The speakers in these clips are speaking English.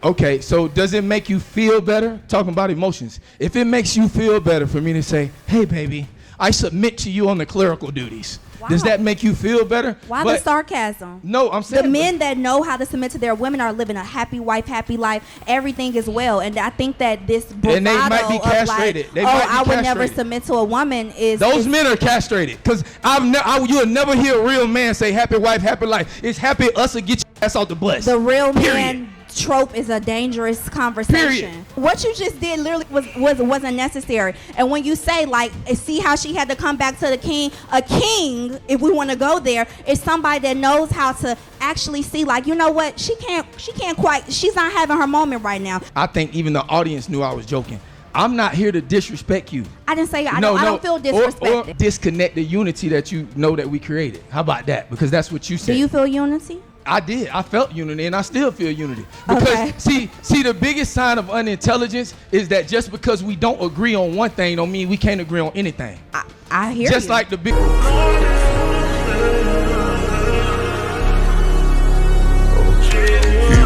Okay, so does it make you feel better? Talking about emotions. If it makes you feel better for me to say, hey, baby, I submit to you on the clerical duties. Wow. Does that make you feel better? Why the sarcasm? No, I'm saying the men that know how to submit to their women are living a happy wife, happy life. Everything is well, and I think that this bravado and they might be castrated. Of like, I would never submit to a woman is those men are castrated. Because you'll never hear a real man say happy wife, happy life. It's happy us to get your ass out the bus. The real man trope is a dangerous conversation. Period. What you just did literally wasn't necessary. And when you say like, see how she had to come back to the king, a king, if we want to go there, is somebody that knows how to actually see like, you know what, she can't quite, she's not having her moment right now. I think even the audience knew I was joking. I'm not here to disrespect you. I didn't say I don't feel disrespected. Or disconnect the unity that you know that we created. How about that? Because that's what you said. Do you feel unity? I did. I felt unity, and I still feel unity. Because see, the biggest sign of unintelligence is that just because we don't agree on one thing don't mean we can't agree on anything. I hear you. Just like the big.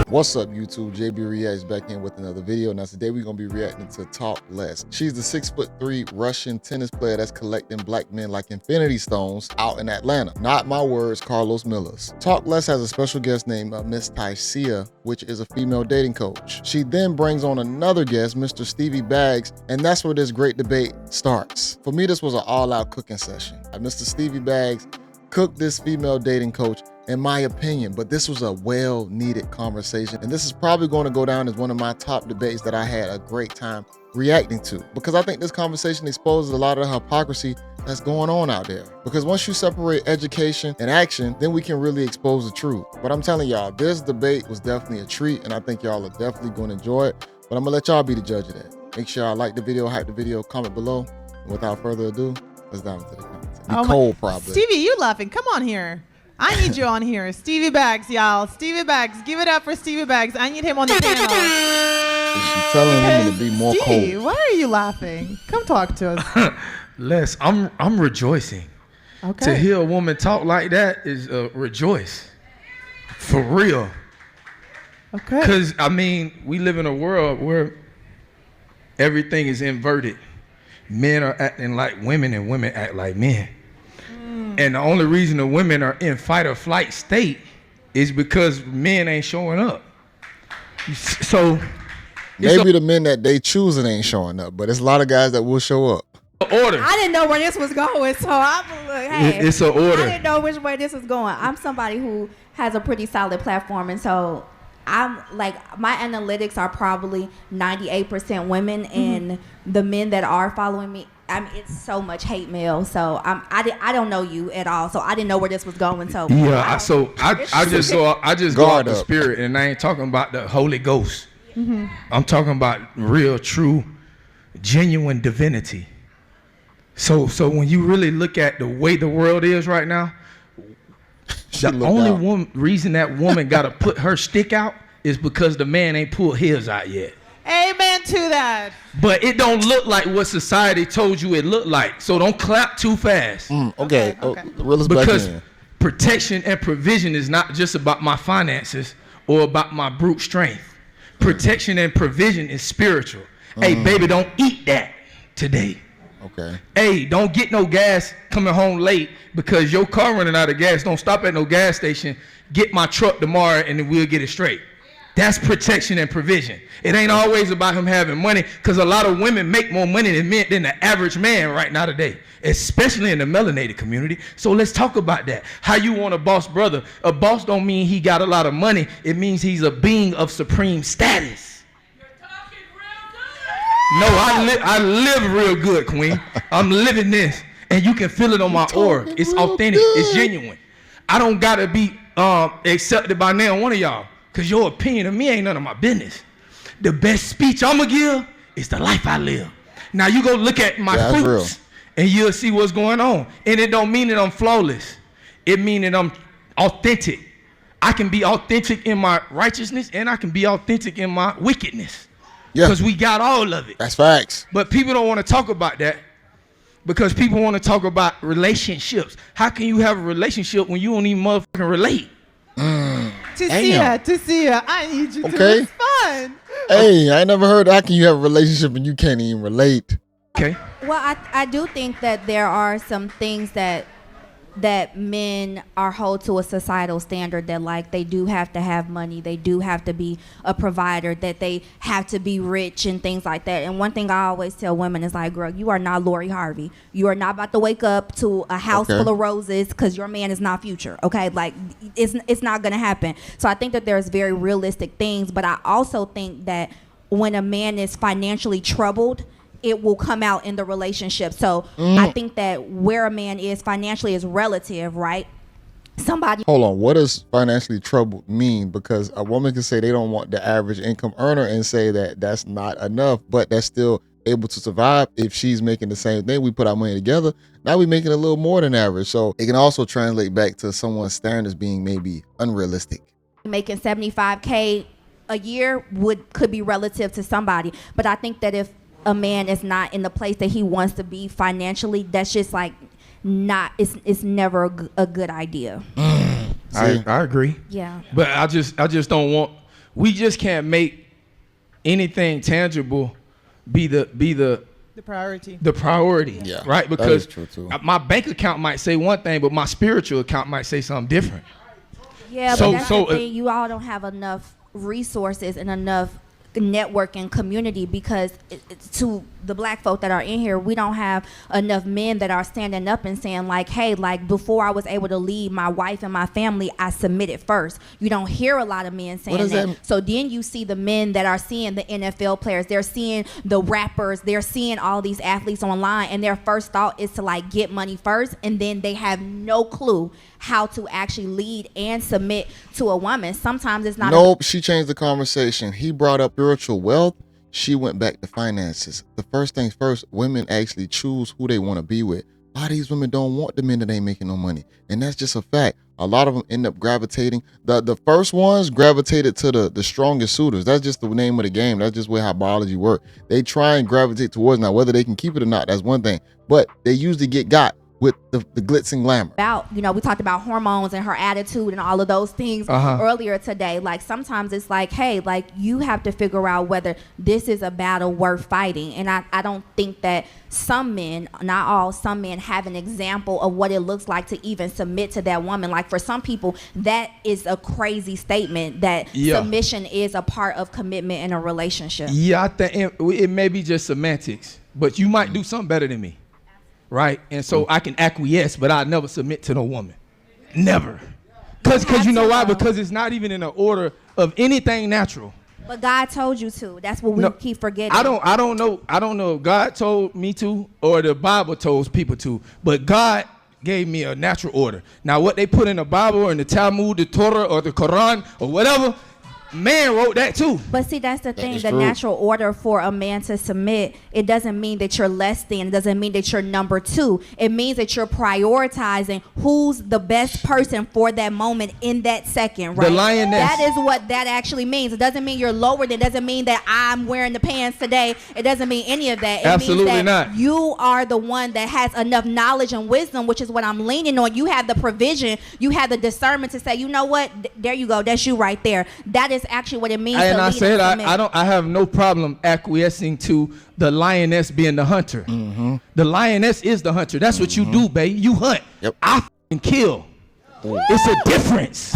What's up, YouTube? JayBReacts back in with another video. Now today we're gonna be reacting to Talk Less. She's the 6'3" Russian tennis player that's collecting black men like infinity stones out in Atlanta. Not my words, Carlos Miller's. Talk Less has a special guest named Miss Tycia, which is a female dating coach. She then brings on another guest, Mr. Stevie Baggs, and that's where this great debate starts. For me, this was an all-out cooking session. Mr. Stevie Baggs cooked this female dating coach, in my opinion, but this was a well-needed conversation, and this is probably going to go down as one of my top debates that I had a great time reacting to, because I think this conversation exposes a lot of the hypocrisy that's going on out there. Because once you separate education and action, then we can really expose the truth. But I'm telling y'all, this debate was definitely a treat, and I think y'all are definitely going to enjoy it, but I'm gonna let y'all be the judge of that. Make sure y'all like the video, hype the video, comment below, and without further ado, let's dive into the content. Nicole, probably. Stevie, you laughing? Come on here. I need you on here. Stevie Baggs, y'all. Stevie Baggs. Give it up for Stevie Baggs. I need him on the panel. She's telling women to be more Steve, cold. Why are you laughing? Come talk to us. Les, I'm rejoicing. Okay. To hear a woman talk like that is rejoice. For real. Okay. Because, I mean, we live in a world where everything is inverted. Men are acting like women and women act like men. And the only reason the women are in fight or flight state is because men ain't showing up. So maybe the men that they choosing ain't showing up, but it's a lot of guys that will show up. Order. I didn't know where this was going, so I'm like, hey, it's an order. I didn't know which way this was going. I'm somebody who has a pretty solid platform, and so I'm like, my analytics are probably 98% women, and the men that are following me, I mean, it's so much hate mail. So I don't know you at all. So I didn't know where this was going. So yeah, I just go out the spirit, and I ain't talking about the Holy Ghost. I'm talking about real, true, genuine divinity. So when you really look at the way the world is right now, the only reason that woman got to put her stick out is because the man ain't pulled his out yet. Amen to that. But it don't look like what society told you it looked like. So don't clap too fast. Okay. Because protection and provision is not just about my finances or about my brute strength. Protection and provision is spiritual. Hey, baby, don't eat that today. Okay. Hey, don't get no gas coming home late because your car running out of gas. Don't stop at no gas station. Get my truck tomorrow and then we'll get it straight. That's protection and provision. It ain't always about him having money, because a lot of women make more money than the average man right now today, especially in the melanated community. So let's talk about that. How you want a boss brother? A boss don't mean he got a lot of money. It means he's a being of supreme status. You're talking real good. No, I live real good, Queen. I'm living this, and you can feel it on my aura. It's authentic. It's genuine. I don't gotta be accepted by now one of y'all. Because your opinion of me ain't none of my business. The best speech I'm going to give is the life I live. Now, you go look at my fruits, and you'll see what's going on. And it don't mean that I'm flawless. It means that I'm authentic. I can be authentic in my righteousness, and I can be authentic in my wickedness. Because we got all of it. That's facts. But people don't want to talk about that because people want to talk about relationships. How can you have a relationship when you don't even motherfucking relate? To see ya. I need you to Okay. respond. Hey, I ain't never heard. How can you have a relationship and you can't even relate? Okay. Well, I do think that there are some things that men are held to a societal standard, that like they do have to have money, they do have to be a provider, that they have to be rich and things like that. And one thing I always tell women is like, girl, you are not Lori Harvey. You are not about to wake up to a house full of roses because your man is not Future. Okay, like it's not gonna happen. So I think that there's very realistic things, but I also think that when a man is financially troubled, it will come out in the relationship. So I think that where a man is financially is relative, right? Somebody. Hold on. What does financially troubled mean? Because a woman can say they don't want the average income earner and say that that's not enough, but that's still able to survive if she's making the same thing. We put our money together. Now we're making a little more than average. So it can also translate back to someone's standards being maybe unrealistic. Making $75K a year could be relative to somebody. But I think that if a man is not in the place that he wants to be financially, that's just like not, it's never a good idea. I agree. Yeah. But I just don't want, we just can't make anything tangible be the priority. The priority. Yeah. Right? That is Because true too. my bank account might say one thing, but my spiritual account might say something different. Yeah, but that's the thing. You all don't have enough resources and enough network and community, because to the black folk that are in here, we don't have enough men that are standing up and saying like, hey, like before I was able to lead my wife and my family, I submitted first. You don't hear a lot of men saying that. So then you see the men that are seeing the NFL players, they're seeing the rappers, they're seeing all these athletes online, and their first thought is to like get money first, and then they have no clue how to actually lead and submit to a woman. Sometimes it's not. Nope, she changed the conversation. He brought up spiritual wealth. She went back to finances. The first things first, women actually choose who they want to be with. A lot of these women don't want the men that ain't making no money. And that's just a fact. A lot of them end up gravitating. The first ones gravitated to the strongest suitors. That's just the name of the game. That's just how biology works. They try and gravitate towards, now whether they can keep it or not, that's one thing. But they usually get got with the glitz and glamour. We talked about hormones and her attitude and all of those things earlier today. Like sometimes it's like, hey, like you have to figure out whether this is a battle worth fighting. And I don't think that some men, not all, some men have an example of what it looks like to even submit to that woman. Like for some people, that is a crazy statement, that submission is a part of commitment in a relationship. Yeah, I think it may be just semantics, but you might do something better than me. Right? And so I can acquiesce, but I'll never submit to no woman. Never. Because you know why? Because it's not even in the order of anything natural. But God told you to. That's what we keep forgetting. I don't know if God told me to or the Bible told people to, but God gave me a natural order. Now what they put in the Bible or in the Talmud, the Torah or the Quran or whatever, man wrote that too. But see, that's the thing. The natural order for a man to submit, it doesn't mean that you're less than. It doesn't mean that you're number two. It means that you're prioritizing who's the best person for that moment in that second, right? The lioness. That is what that actually means. It doesn't mean you're lower than. It doesn't mean that I'm wearing the pants today. It doesn't mean any of that. It Absolutely means that not. You are the one that has enough knowledge and wisdom, which is what I'm leaning on. You have the provision. You have the discernment to say, you know what? There you go. That's you right there. That is actually what it means. And I said I have no problem acquiescing to the lioness being the hunter. Mm-hmm. The lioness is the hunter. That's what you do, babe. You hunt. Yep. I kill. It's a difference.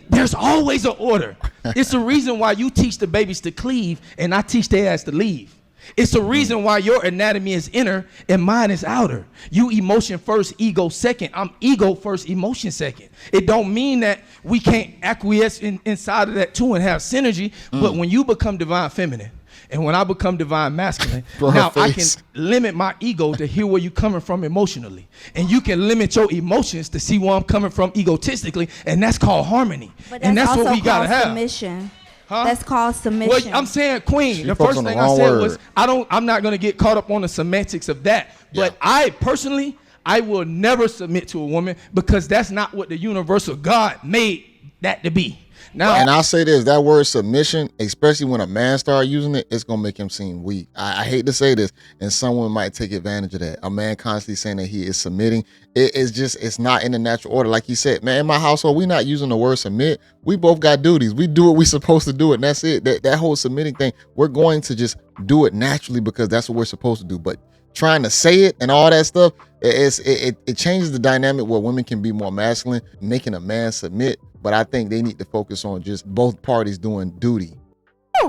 There's always an order. It's a reason why you teach the babies to cleave and I teach their ass to leave. It's a reason why your anatomy is inner and mine is outer. You emotion first, ego second. I'm ego first, emotion second. It don't mean that we can't acquiesce inside of that too and have synergy. But when you become divine feminine and when I become divine masculine, now I can limit my ego to hear where you're coming from emotionally. And you can limit your emotions to see where I'm coming from egotistically. And that's called harmony. And that's what we got to have. Submission. Huh? That's called submission. Well, I'm saying, Queen, the first thing I said was I'm not going to get caught up on the semantics of that. But I personally, I will never submit to a woman because that's not what the universal God made that to be. Now, and I'll say this, that word submission, especially when a man starts using it, it's going to make him seem weak. I hate to say this, and someone might take advantage of that. A man constantly saying that he is submitting, it's not in the natural order. Like he said, man, in my household, we're not using the word submit. We both got duties. We do what we're supposed to do, and that's it. That whole submitting thing, we're going to just do it naturally because that's what we're supposed to do. But trying to say it and all that stuff, it changes the dynamic where women can be more masculine, making a man submit. But I think they need to focus on just both parties doing duty.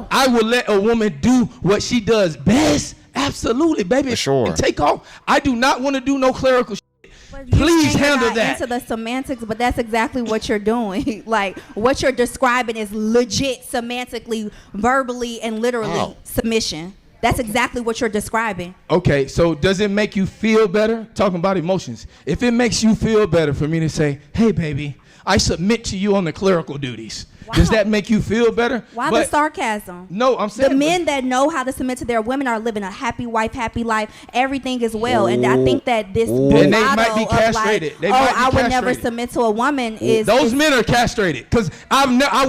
I would let a woman do what she does best. Absolutely, baby. For sure. And take off. I do not want to do no clerical shit. Please handle that. Into the semantics, but that's exactly what you're doing. Like what you're describing is legit semantically, verbally, and literally submission. That's exactly what you're describing. Okay, so does it make you feel better? Talking about emotions. If it makes you feel better for me to say, hey, baby, I submit to you on the clerical duties. Wow. Does that make you feel better? Why the sarcasm? No, I'm saying the men that know how to submit to their women are living a happy wife, happy life. Everything is well, and I think that this and they might be castrated. Of like, I would never submit to a woman. Those men are castrated because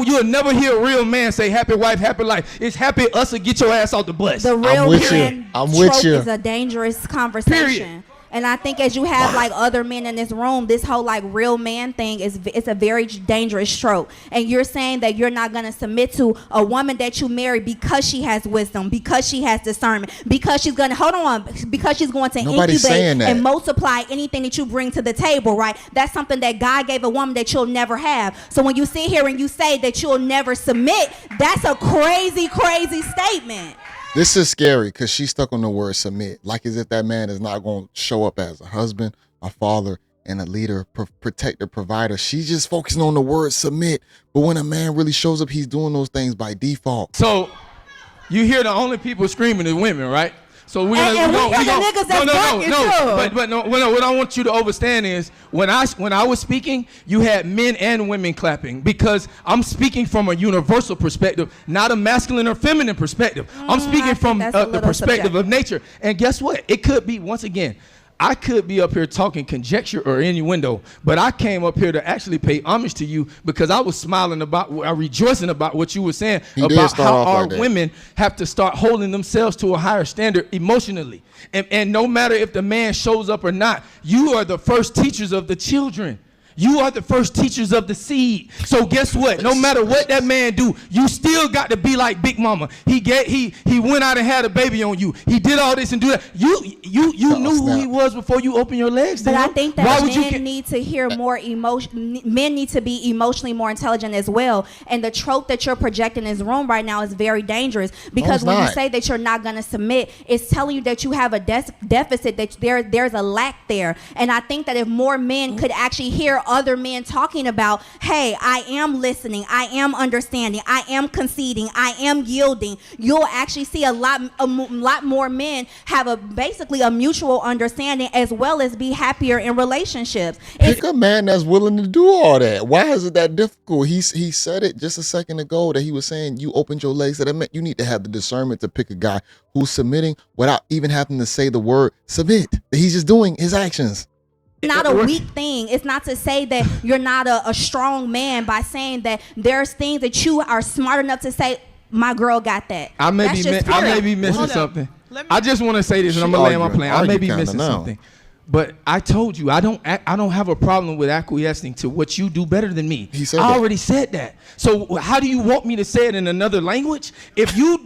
you'll never hear a real man say happy wife, happy life. It's happy us to get your ass out the bus. The real man trope is a dangerous conversation. Period. And I think as you have like other men in this room, this whole like real man thing it's a very dangerous trope. And you're saying that you're not going to submit to a woman that you marry because she has wisdom, because she has discernment, because she's going to, because she's going to incubate and multiply anything that you bring to the table, right? That's something that God gave a woman that you'll never have. So when you sit here and you say that you'll never submit, that's a crazy, crazy statement. This is scary because she's stuck on the word submit, like as if that man is not going to show up as a husband, a father, and a leader, protector, provider. She's just focusing on the word submit. But when a man really shows up, he's doing those things by default. So you hear the only people screaming is women, right? So we niggas that's But what I want you to understand is when I was speaking, you had men and women clapping because I'm speaking from a universal perspective, not a masculine or feminine perspective. I'm speaking from the perspective of nature. And guess what? It could be, once again, I could be up here talking conjecture or innuendo, but I came up here to actually pay homage to you because I was rejoicing about what you were saying about how our women have to start holding themselves to a higher standard emotionally. And no matter if the man shows up or not, you are the first teachers of the children. You are the first teachers of the seed. So guess what? No matter what that man do, you still got to be like Big Mama. He went out and had a baby on you. He did all this and do that. You knew who he was before you opened your legs to him. But I think that men need to hear more emotion. Men need to be emotionally more intelligent as well. And the trope that you're projecting in this room right now is very dangerous because when you say that you're not going to submit, it's telling you that you have a deficit, that there's a lack there. And I think that if more men could actually hear other men talking about, hey, I am listening, I am understanding, I am conceding, I am yielding, you'll actually see a lot more men have basically a mutual understanding as well as be happier in relationships. Pick a man that's willing to do all that. Why is it that difficult? He said it just a second ago that he was saying you opened your legs. That meant you need to have the discernment to pick a guy who's submitting without even having to say the word submit. He's just doing his actions. Not a weak thing. It's not to say that you're not a strong man by saying that there's things that you are smart enough to say, my girl got that. I may be missing something. I just want to say this and I'm going to land my plane. I may be missing something. But I told you, I don't have a problem with acquiescing to what you do better than me. I already said that. So how do you want me to say it in another language? If you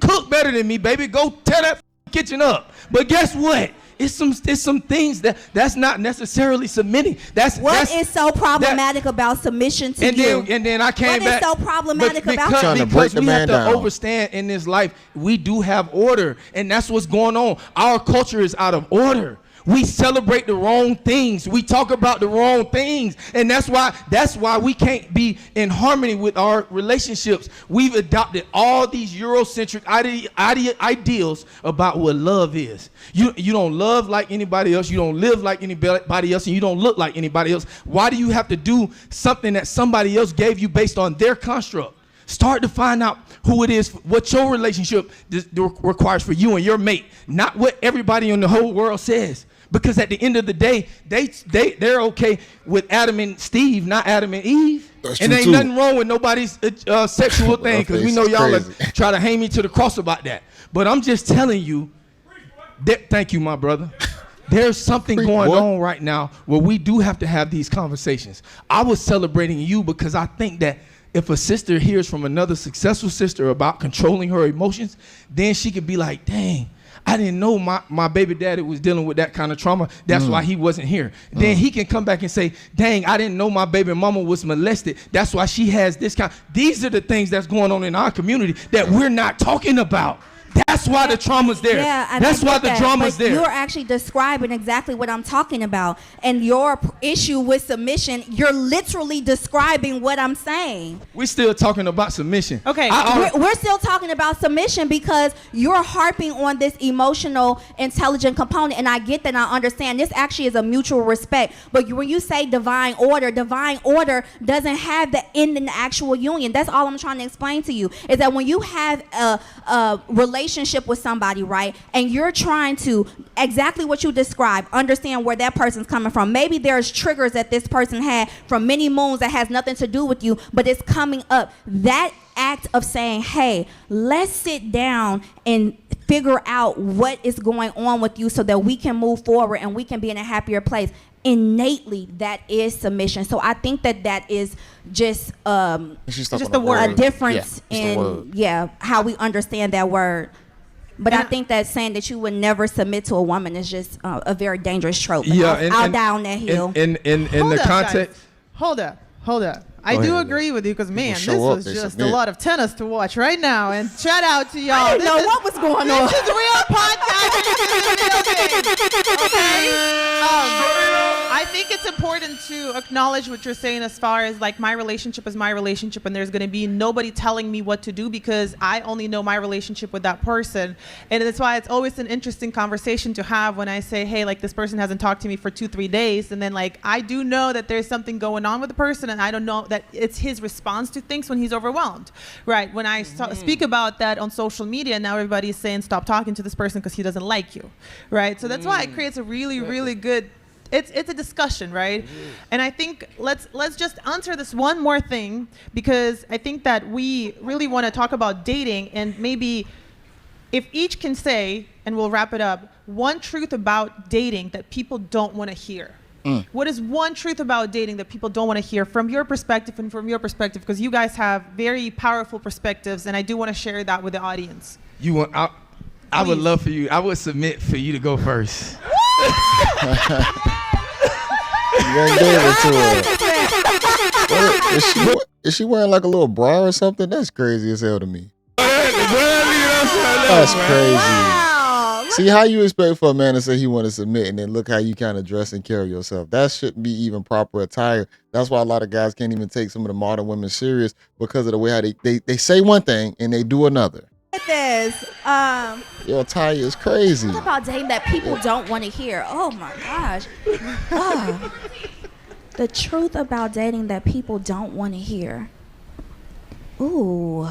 cook better than me, baby, go tear that kitchen up. But guess what? It's some things that's not necessarily submitting. What is so problematic about submission to you? And then I came back. What is so problematic about trying to break the man down? We have to understand in this life, we do have order, and that's what's going on. Our culture is out of order. We celebrate the wrong things. We talk about the wrong things. And that's why we can't be in harmony with our relationships. We've adopted all these Eurocentric ideals about what love is. You don't love like anybody else. You don't live like anybody else. And you don't look like anybody else. Why do you have to do something that somebody else gave you based on their construct? Start to find out who it is, what your relationship requires for you and your mate, not what everybody in the whole world says. Because at the end of the day, they're okay with Adam and Steve, not Adam and Eve. That's And true, ain't too. nothing wrong with nobody's sexual thing, because we know It's y'all crazy. try to hang me to the cross about that. But I'm just telling you, thank you, my brother. There's something going on right now where we do have to have these conversations. I was celebrating you because I think that if a sister hears from another successful sister about controlling her emotions, then she could be like, dang, I didn't know my baby daddy was dealing with that kind of trauma. That's why he wasn't here. Then he can come back and say, dang, I didn't know my baby mama was molested. That's why she has this kind. These are the things that's going on in our community that we're not talking about. That's why the trauma's there. Yeah, and that's why the drama's there. You're actually describing exactly what I'm talking about. And your issue with submission, you're literally describing what I'm saying. We're still talking about submission. Okay. We're still talking about submission because you're harping on this emotional, intelligent component. And I get that, and I understand. This actually is a mutual respect. But when you say divine order doesn't have that in the actual union. That's all I'm trying to explain to you, is that when you have a relationship with somebody, right, and you're trying to, exactly what you described, understand where that person's coming from. Maybe there's triggers that this person had from many moons that has nothing to do with you, but it's coming up. That act of saying, hey, let's sit down and figure out what is going on with you so that we can move forward and we can be in a happier place. Innately, that is submission. So I think that is just the word. a difference in how we understand that word. But I think that saying that you would never submit to a woman is just a very dangerous trope. And I'll die on that hill. In the context. Guys. Hold up. I do agree with you, because man, this was just a lot of tennis to watch right now. And shout out to y'all. I didn't know what was going on. This is real podcast. Okay. I think it's important to acknowledge what you're saying as far as like my relationship is my relationship, and there's going to be nobody telling me what to do because I only know my relationship with that person. And that's why it's always an interesting conversation to have when I say, hey, like this person hasn't talked to me for 2-3 days. And then like I do know that there's something going on with the person, and I don't know that it's his response to things when he's overwhelmed. Right. When I speak about that on social media, now everybody is saying stop talking to this person because he doesn't like you. Right. So that's why it creates a really, really good. It's a discussion, right? And I think let's just answer this one more thing, because I think that we really want to talk about dating, and maybe if each can say, and we'll wrap it up, one truth about dating that people don't want to hear. What is one truth about dating that people don't want to hear from your perspective and from your perspective? Because you guys have very powerful perspectives, and I do want to share that with the audience. I would love for you. I would submit for you to go first. You ain't gave it to her. Is she wearing like a little bra or something? That's crazy as hell to me. That's crazy. Wow. See how you expect for a man to say he want to submit, and then look how you kind of dress and carry yourself. That shouldn't be even proper attire. That's why a lot of guys can't even take some of the modern women serious, because of the way how they say one thing and they do another. Look at this. Your attire is crazy. What about dating that people don't want to hear? Oh my gosh. The truth about dating that people don't want to hear. Ooh.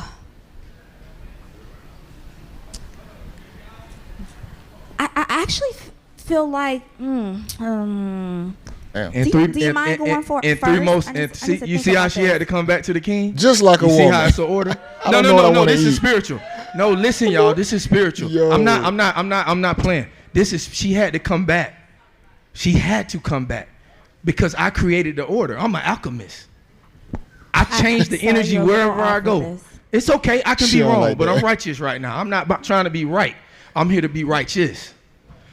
I actually feel like Damn. Do you mind going for it first? You see how she had to come back to the king? Just like a you woman. See how it's an order? No. This is spiritual. No, listen, y'all. This is spiritual. Yo. I'm not playing. She had to come back. She had to come back because I created the order. I'm an alchemist. I change the energy wherever I go. It's okay. I can be wrong, but I'm righteous right now. I'm not about trying to be right. I'm here to be righteous.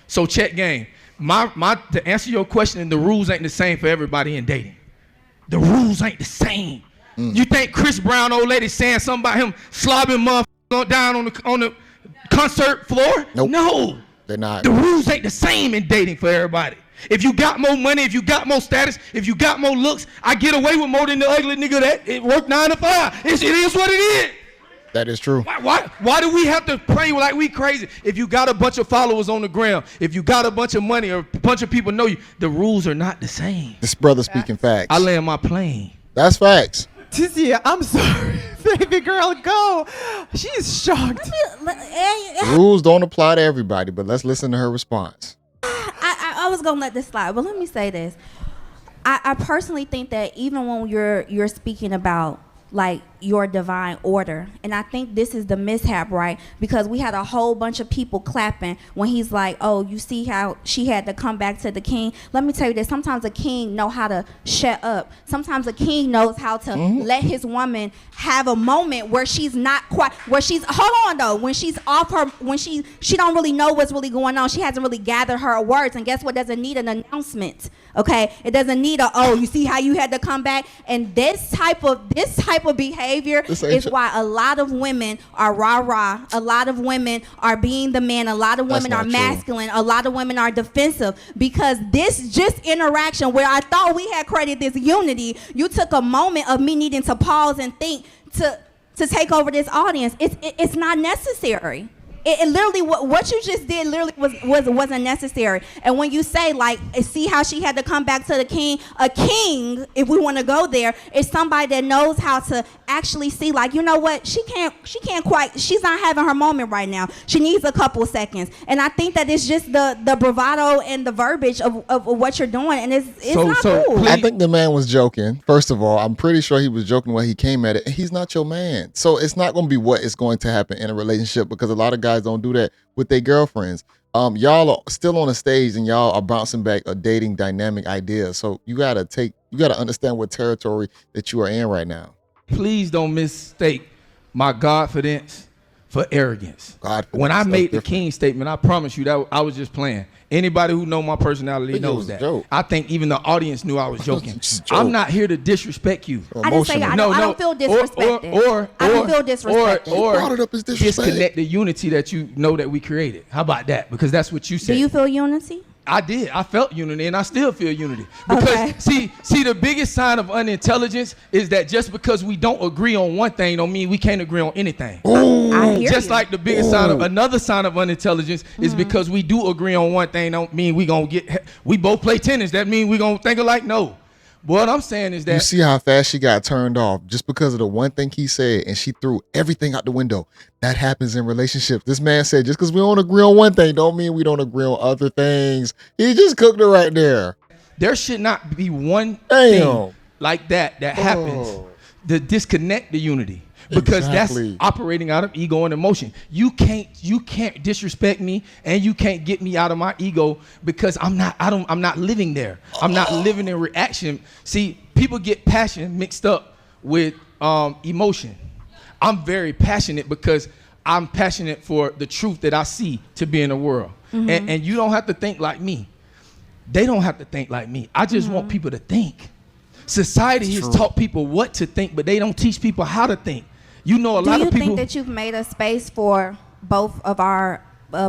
So check game. To answer your question, the rules ain't the same for everybody in dating. The rules ain't the same. You think Chris Brown old lady saying something about him slobbing motherfuckers down on the concert floor? Nope. No. They're not. The rules ain't the same in dating for everybody. If you got more money, if you got more status, if you got more looks, I get away with more than the ugly nigga that it worked 9 to 5. It is what it is. That is true. Why do we have to pray like we crazy? If you got a bunch of followers on the ground, if you got a bunch of money or a bunch of people know you, the rules are not the same. This brother speaking facts. I land my plane. That's facts. Tizia, I'm sorry. Baby girl, go. She's shocked. Rules don't apply to everybody, but let's listen to her response. I was going to let this slide, but let me say this. I personally think that even when you're speaking about like your divine order, and I think this is the mishap, right? Because we had a whole bunch of people clapping when he's like, oh, you see how she had to come back to the king. Let me tell you this, sometimes a king know how to shut up. Sometimes a king knows how to let his woman have a moment where she's not quite, where she's, hold on though, when she's off her, when she don't really know what's really going on. She hasn't really gathered her words, and guess what? Doesn't need an announcement. Okay, it doesn't need a, oh, you see how you had to come back. And this type of behavior is why a lot of women are rah-rah. A lot of women are being the man. A lot of women are masculine. A lot of women are defensive, because this just interaction where I thought we had created this unity, you took a moment of me needing to pause and think to take over this audience. It's not necessary. It literally, what you just did literally wasn't necessary. And when you say, like, see how she had to come back to the king, a king, if we want to go there, is somebody that knows how to actually see, like, you know what, she's not having her moment right now. She needs a couple seconds. And I think that it's just the bravado and the verbiage of what you're doing, and it's not cool. I think the man was joking. First of all, I'm pretty sure he was joking when he came at it. He's not your man. So it's not going to be what is going to happen in a relationship, because a lot of guys don't do that with their girlfriends. Y'all are still on the stage and y'all are bouncing back a dating dynamic idea. So you gotta understand what territory that you are in right now. Please don't mistake my confidence for arrogance. When I made the king statement, I promise you that I was just playing. Anybody who know my personality knows that. I think even the audience knew I was joking. I'm not here to disrespect you. I didn't say I don't feel disrespected. I don't feel disrespected. Or disconnect the unity that you know that we created. How about that? Because that's what you said. Do you feel unity? I did. I felt unity, and I still feel unity. Because see, the biggest sign of unintelligence is that just because we don't agree on one thing don't mean we can't agree on anything. I hear just you. like the biggest sign of another sign of unintelligence is because we do agree on one thing don't mean we both play tennis. That mean we gonna think alike? No. What I'm saying is that you see how fast she got turned off just because of the one thing he said, and she threw everything out the window. That happens in relationships. This man said just because we don't agree on one thing don't mean we don't agree on other things. He just cooked her right there. There should not be one thing like that happens to disconnect the unity. Because that's operating out of ego and emotion. You can't disrespect me, and you can't get me out of my ego, because I'm not living there. I'm not living in reaction. See, people get passion mixed up with emotion. I'm very passionate because I'm passionate for the truth that I see to be in the world. And you don't have to think like me. They don't have to think like me. I just want people to think. Society has taught people what to think, but they don't teach people how to think. You know, a lot of people. Do you think that you've made a space for both of our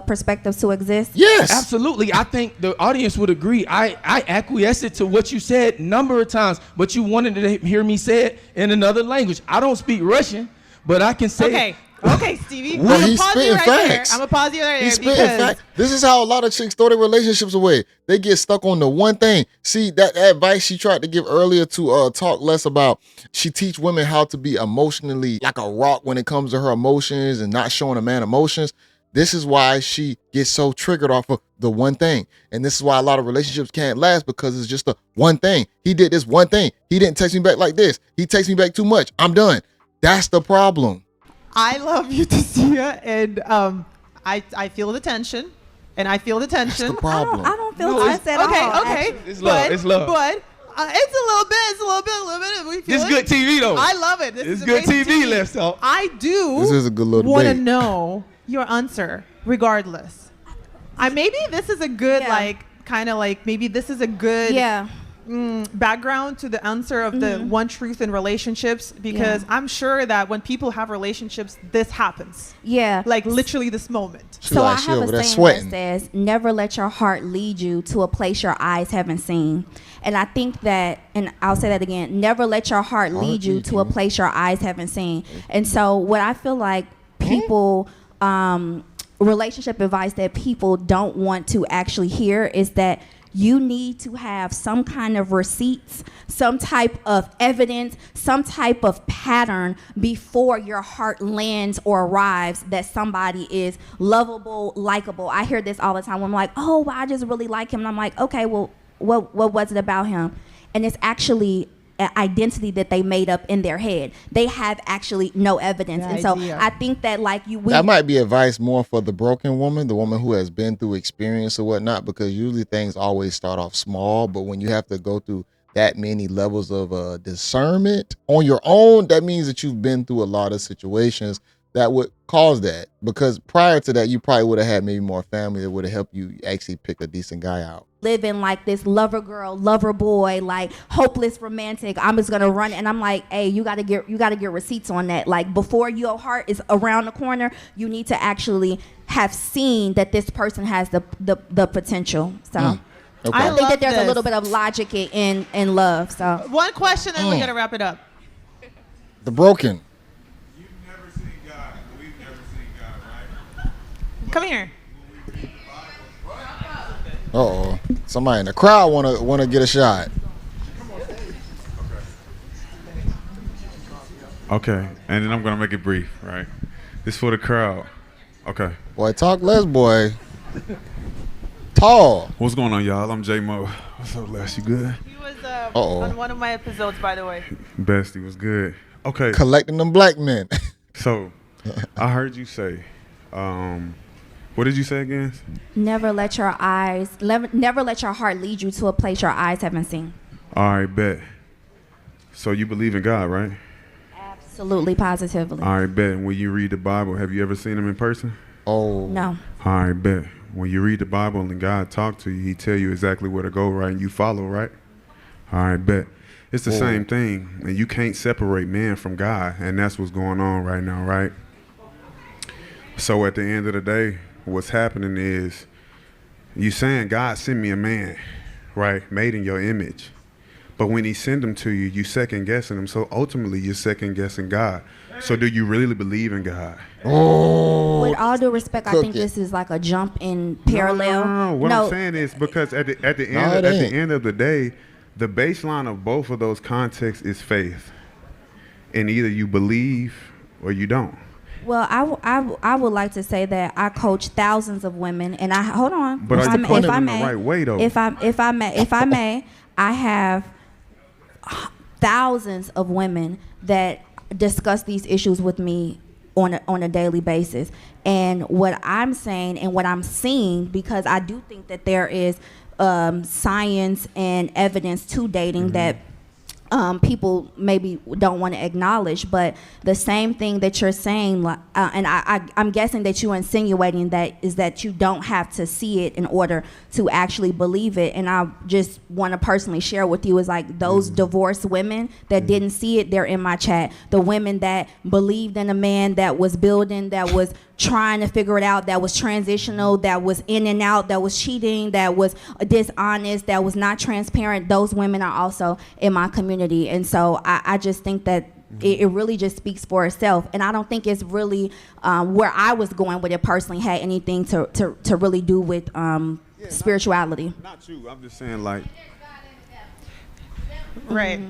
perspectives to exist? Yes, absolutely. I think the audience would agree. I acquiesced to what you said a number of times, but you wanted to hear me say it in another language. I don't speak Russian, but I can say it. Okay, Stevie. Well, he's spitting facts. I'm gonna pause you right there. He's spitting facts. This is how a lot of chicks throw their relationships away. They get stuck on the one thing. See, that advice she tried to give earlier to talk less about, she teach women how to be emotionally like a rock when it comes to her emotions and not showing a man emotions. This is why she gets so triggered off of the one thing. And this is why a lot of relationships can't last, because it's just the one thing. He did this one thing. He didn't text me back like this. He texts me back too much. I'm done. That's the problem. I love you, Tasia, and I feel the tension, and I feel the tension. That's the problem. I don't feel tense at all. Okay. It's love. It's love. But it's a little bit. We feel this is good TV though. I love it. This is good TV. Let's talk. I do. This is a good little want to know your answer, regardless. Maybe this is a good maybe this is a good background to the answer of the one truth in relationships, because I'm sure that when people have relationships, this happens. Yeah. Like literally this moment. So I have a saying that says, never let your heart lead you to a place your eyes haven't seen. And I think that, and I'll say that again, never let your heart lead you to a place your eyes haven't seen. And so what I feel like people, relationship advice that people don't want to actually hear is that you need to have some kind of receipts, some type of evidence, some type of pattern before your heart lands or arrives that somebody is lovable, likable. I hear this all the time when I'm like, oh, well, I just really like him. And I'm like, okay, well, what was it about him? and it's actually an identity that they made up in their head. They have actually no evidence. The and so idea. I think that like that might be advice more for the broken woman, the woman who has been through experience or whatnot, because usually things always start off small, but when you have to go through that many levels of discernment on your own, that means that you've been through a lot of situations that would cause that. Because prior to that, you probably would have had maybe more family that would have helped you actually pick a decent guy out. living like this lover girl, lover boy, like hopeless romantic. I'm just gonna run it. And I'm like, hey, you gotta get receipts on that. Like before your heart is around the corner, you need to actually have seen that this person has the potential. So Okay. I think that there's this. a little bit of logic in love. So One question, and we're gonna wrap it up. The broken. You've never seen God. We've never seen God, right? Come here. Uh-oh. Somebody in the crowd wanna get a shot. Okay, and then I'm gonna make it brief, right? This for the crowd. Okay. Boy, talk less, boy. Tall. What's going on, y'all? I'm J Mo. What's up, Les? You good? He was on one of my episodes, by the way. Bestie was good. Okay. Collecting them black men. So, I heard you say, what did you say again? never let your heart lead you to a place your eyes haven't seen. All right, bet. So you believe in God, right? Absolutely, positively. All right, bet. When you read the Bible, have you ever seen him in person? Oh. No. All right, bet. When you read the Bible and God talk to you, he tell you exactly where to go, right? And you follow, right? All right, bet. It's the same thing. And you can't separate man from God. And that's what's going on right now, right? So at the end of the day, what's happening is you saying, God, send me a man, right? Made in your image. But when he send them to you, you second guessing him. So ultimately, you're second guessing God. So do you really believe in God? Oh. With all due respect, I Cook think it. this is like a jump in parallel. No. What I'm saying is because at the end of the day, the baseline of both of those contexts is faith, and either you believe or you don't. Well, I would like to say that I coach thousands of women, and hold on. But If are I you may- putting if it I in the may- right way, though? If I may, I have thousands of women that discuss these issues with me on a daily basis. And what I'm saying and what I'm seeing, because I do think that there is science and evidence to dating that people maybe don't want to acknowledge, but the same thing that you're saying, and I'm guessing that you're insinuating that is that you don't have to see it in order to actually believe it. And I just want to personally share with you is like those divorced women that didn't see it, they're in my chat. The women that believed in a man that was building, that was trying to figure it out, that was transitional, that was in and out, that was cheating, that was dishonest, that was not transparent, those women are also in my community. And so I just think that it really just speaks for itself. And I don't think it's really where I was going with it personally had anything to really do with spirituality. Not you. I'm just saying, like, Right.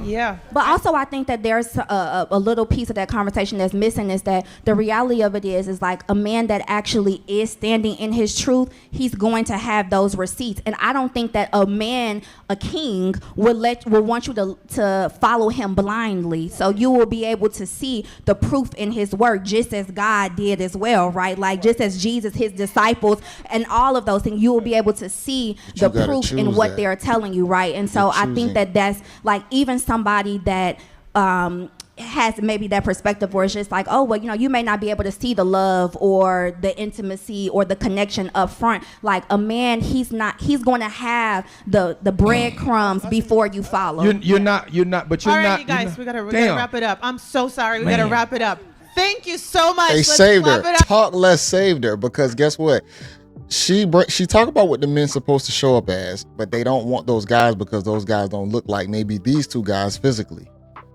Yeah. But also I think that there's a little piece of that conversation that's missing is that the reality of it is like a man that actually is standing in his truth, he's going to have those receipts. And I don't think that a man, a king, will want you to follow him blindly. So you will be able to see the proof in his work just as God did as well, right? Like just as Jesus, his disciples, and all of those things, you will be able to see the gotta proof in choose what that. they're telling you, right? And so I think that that's like even somebody that has maybe that perspective where it's just like, oh, well, you may not be able to see the love or the intimacy or the connection up front. Like a man, he's going to have the breadcrumbs before you follow. You're not, but you're All right, not. you guys, we gotta Damn. wrap it up. I'm so sorry. We Man. gotta wrap it up. Thank you so much. They Let's saved her. wrap it up. Talk less saved her, because guess what? She talk about what the men's supposed to show up as, but they don't want those guys because those guys don't look like maybe these two guys physically.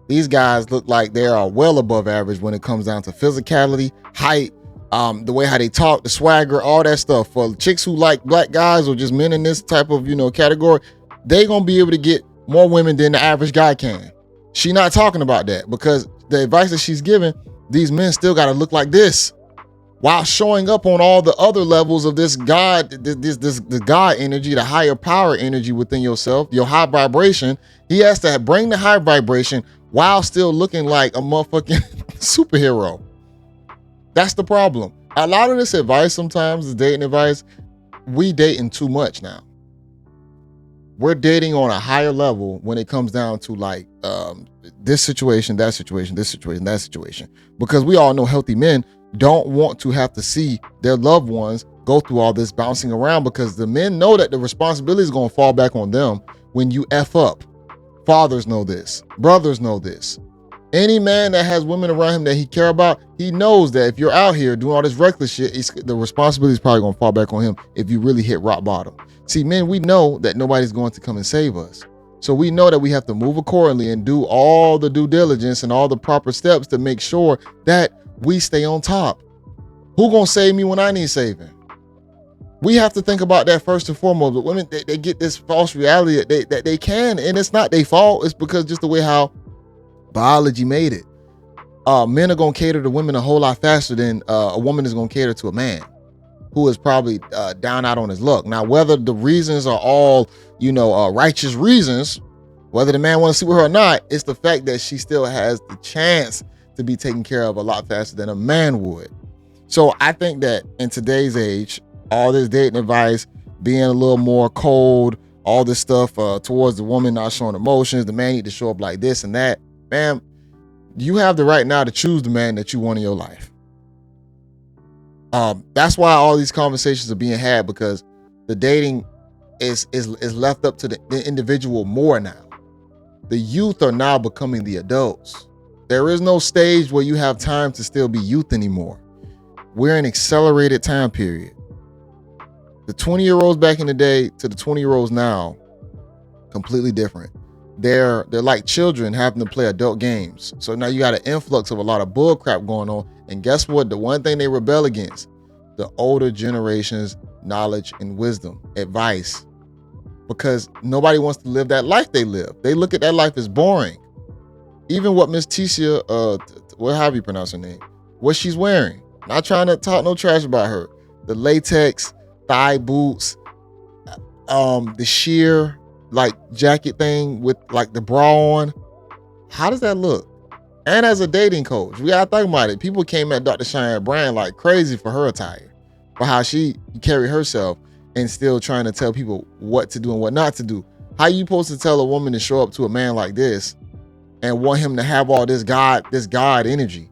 These guys look like they are well above average when it comes down to physicality, height, the way how they talk, the swagger, all that stuff. For chicks who like black guys or just men in this type of category, they gonna be able to get more women than the average guy can. She not talking about that because the advice that she's giving, these men still gotta look like this. while showing up on all the other levels of this God, the God energy, the higher power energy within yourself, your high vibration. He has to bring the high vibration while still looking like a motherfucking superhero. That's the problem. A lot of this advice sometimes, the dating advice, we dating too much now. We're dating on a higher level when it comes down to like this situation, that situation, this situation, that situation. Because we all know healthy men don't want to have to see their loved ones go through all this bouncing around, because the men know that the responsibility is going to fall back on them when you F up. Fathers know this. Brothers know this. Any man that has women around him that he care about, he knows that if you're out here doing all this reckless shit, the responsibility is probably going to fall back on him if you really hit rock bottom. See, men, we know that nobody's going to come and save us. So we know that we have to move accordingly and do all the due diligence and all the proper steps to make sure that we stay on top. Who gonna save me when I need saving? We have to think about that first and foremost. But women, they get this false reality that they can, and it's not their fault. It's because just the way how biology made it. Men are gonna cater to women a whole lot faster than a woman is gonna cater to a man who is probably down out on his luck. Now, whether the reasons are all, righteous reasons, whether the man wants to sleep with her or not, it's the fact that she still has the chance to be taken care of a lot faster than a man would. So I think that in today's age, all this dating advice, being a little more cold, all this stuff towards the woman, not showing emotions, the man need to show up like this and that. Man, you have the right now to choose the man that you want in your life. That's why all these conversations are being had, because the dating is left up to the individual more now. The youth are now becoming the adults. There is no stage where you have time to still be youth anymore. We're in accelerated time period. The 20-year-olds back in the day to the 20-year-olds now, completely different. They're like children having to play adult games. So now you got an influx of a lot of bull crap going on. And guess what? The one thing they rebel against, the older generation's knowledge and wisdom, advice. Because nobody wants to live that life they live. They look at that life as boring. Even what Miss Tisha, how do you pronounce her name? What she's wearing. Not trying to talk no trash about her. The latex, thigh boots, the sheer like jacket thing with like the bra on. How does that look? And as a dating coach, we gotta think about it. People came at Dr. Cheyenne Brand like crazy for her attire, for how she carried herself and still trying to tell people what to do and what not to do. How you supposed to tell a woman to show up to a man like this and want him to have all this God energy?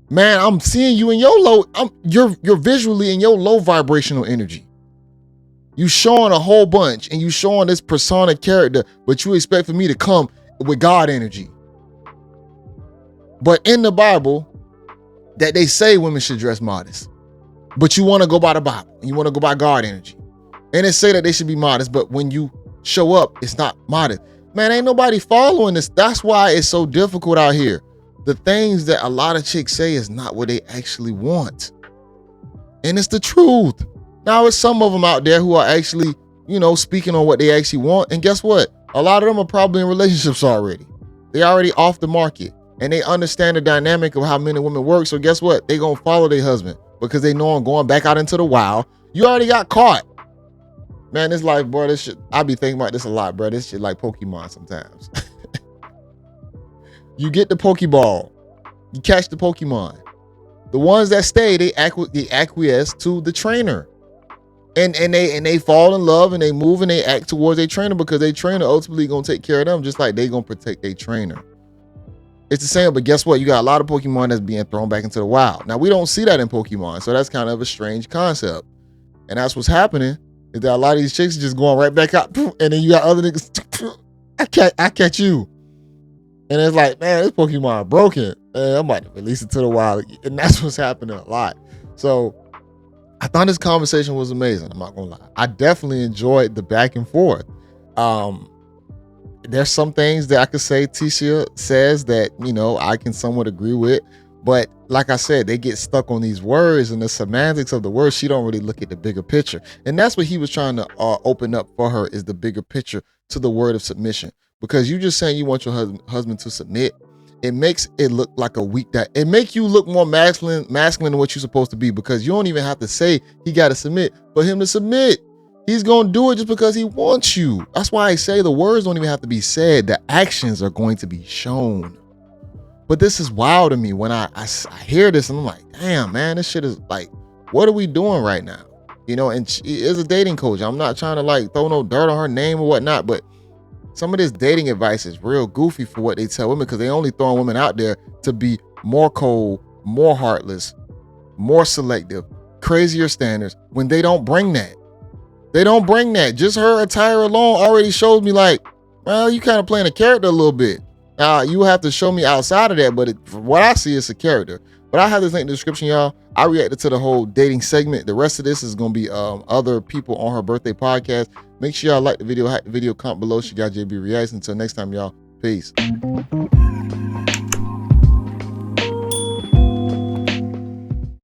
Man, I'm seeing you in your you're visually in your low vibrational energy. You showing a whole bunch and you showing this persona character, but you expect for me to come with God energy. But in the Bible, that they say women should dress modest, but you want to go by the Bible and you want to go by God energy. And it say that they should be modest, but when you show up, it's not modest. Man, ain't nobody following this. That's why it's so difficult out here. The things that a lot of chicks say is not what they actually want. And it's the truth. Now, it's some of them out there who are actually, speaking on what they actually want. And guess what? A lot of them are probably in relationships already. They're already off the market. And they understand the dynamic of how men and women work. So guess what? They gonna follow their husband because they know I'm going back out into the wild. You already got caught. Man, this life, boy, this shit, I be thinking about this a lot, bro. This shit like Pokemon sometimes. You get the Pokeball. You catch the Pokemon. The ones that stay, they acquiesce to the trainer. And they fall in love and they move and they act towards their trainer because their trainer ultimately gonna take care of them just like they gonna protect their trainer. It's the same, but guess what? You got a lot of Pokemon that's being thrown back into the wild. Now, we don't see that in Pokemon, so that's kind of a strange concept. And that's what's happening, is that a lot of these chicks are just going right back out, and then you got other niggas, I catch you. And it's like, man, this Pokemon broken. Man, I'm about to release it to the wild. And that's what's happening a lot. So I thought this conversation was amazing. I'm not gonna lie. I definitely enjoyed the back and forth. There's some things that I could say Tisha says that, I can somewhat agree with. But like I said, they get stuck on these words and the semantics of the words. She don't really look at the bigger picture. And that's what he was trying to open up for her, is the bigger picture to the word of submission. Because you just saying you want your husband to submit it makes it look like a weak that it make you look more masculine than what you're supposed to be, because you don't even have to say he got to submit for him to submit. He's going to do it just because he wants you. That's why I say the words don't even have to be said. The actions are going to be shown. But this is wild to me when I hear this and I'm like, damn, man, this shit is like, what are we doing right now? You know, and she is a dating coach. I'm not trying to like throw no dirt on her name or whatnot, but some of this dating advice is real goofy for what they tell women, because they only throwing women out there to be more cold, more heartless, more selective, crazier standards, when they don't bring that. They don't bring that. Just her attire alone already shows me like, well, you kind of playing a character a little bit. You have to show me outside of that, but from what I see, it's a character. But I have this link in the description, y'all. I reacted to the whole dating segment. The rest of this is going to be other people on her birthday podcast. Make sure y'all like the video, hack the video, comment below. She got JayBReacts. Until next time, y'all. Peace.